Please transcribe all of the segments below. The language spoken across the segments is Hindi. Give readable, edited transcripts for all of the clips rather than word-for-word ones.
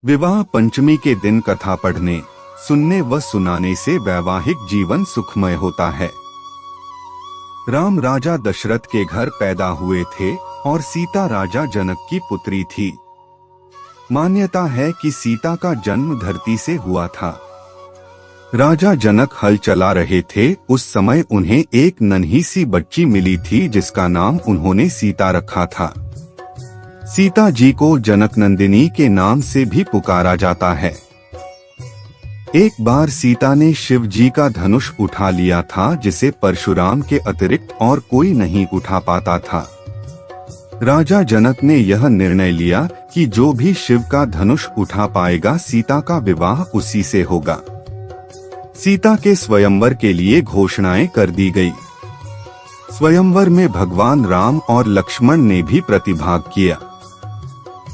विवाह पंचमी के दिन कथा पढ़ने, सुनने व सुनाने से वैवाहिक जीवन सुखमय होता है। राम राजा दशरथ के घर पैदा हुए थे और सीता राजा जनक की पुत्री थी। मान्यता है कि सीता का जन्म धरती से हुआ था। राजा जनक हल चला रहे थे, उस समय उन्हें एक नन्ही सी बच्ची मिली थी जिसका नाम उन्होंने सीता रखा था। सीता जी को जनक नंदिनी के नाम से भी पुकारा जाता है। एक बार सीता ने शिव जी का धनुष उठा लिया था जिसे परशुराम के अतिरिक्त और कोई नहीं उठा पाता था। राजा जनक ने यह निर्णय लिया कि जो भी शिव का धनुष उठा पाएगा सीता का विवाह उसी से होगा। सीता के स्वयंवर के लिए घोषणाएं कर दी गई। स्वयंवर में भगवान राम और लक्ष्मण ने भी प्रतिभाग किया।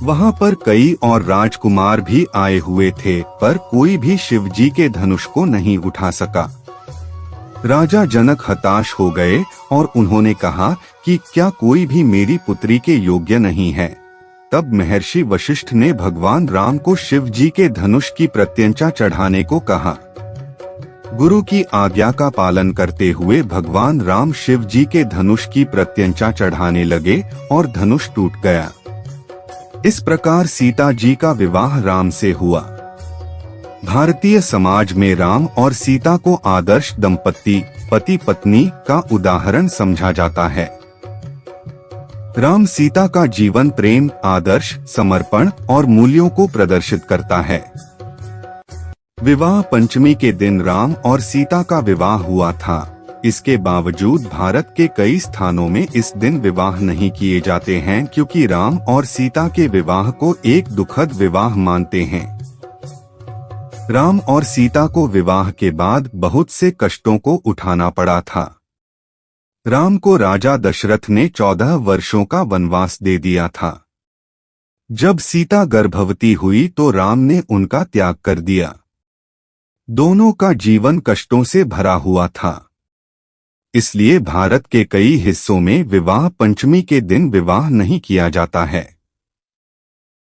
वहां पर कई और राजकुमार भी आए हुए थे, पर कोई भी शिव जी के धनुष को नहीं उठा सका। राजा जनक हताश हो गए और उन्होंने कहा कि क्या कोई भी मेरी पुत्री के योग्य नहीं है। तब महर्षि वशिष्ठ ने भगवान राम को शिव जी के धनुष की प्रत्यंचा चढ़ाने को कहा। गुरु की आज्ञा का पालन करते हुए भगवान राम शिव जी के धनुष की प्रत्यंचा चढ़ाने लगे और धनुष टूट गया। इस प्रकार सीता जी का विवाह राम से हुआ। भारतीय समाज में राम और सीता को आदर्श दंपति, पति पत्नी का उदाहरण समझा जाता है। राम सीता का जीवन प्रेम, आदर्श, समर्पण और मूल्यों को प्रदर्शित करता है। विवाह पंचमी के दिन राम और सीता का विवाह हुआ था। इसके बावजूद भारत के कई स्थानों में इस दिन विवाह नहीं किए जाते हैं क्योंकि राम और सीता के विवाह को एक दुखद विवाह मानते हैं। राम और सीता को विवाह के बाद बहुत से कष्टों को उठाना पड़ा था। राम को राजा दशरथ ने 14 वर्षों का वनवास दे दिया था। जब सीता गर्भवती हुई तो राम ने उनका त्याग कर दिया। दोनों का जीवन कष्टों से भरा हुआ था। इसलिए भारत के कई हिस्सों में विवाह पंचमी के दिन विवाह नहीं किया जाता है।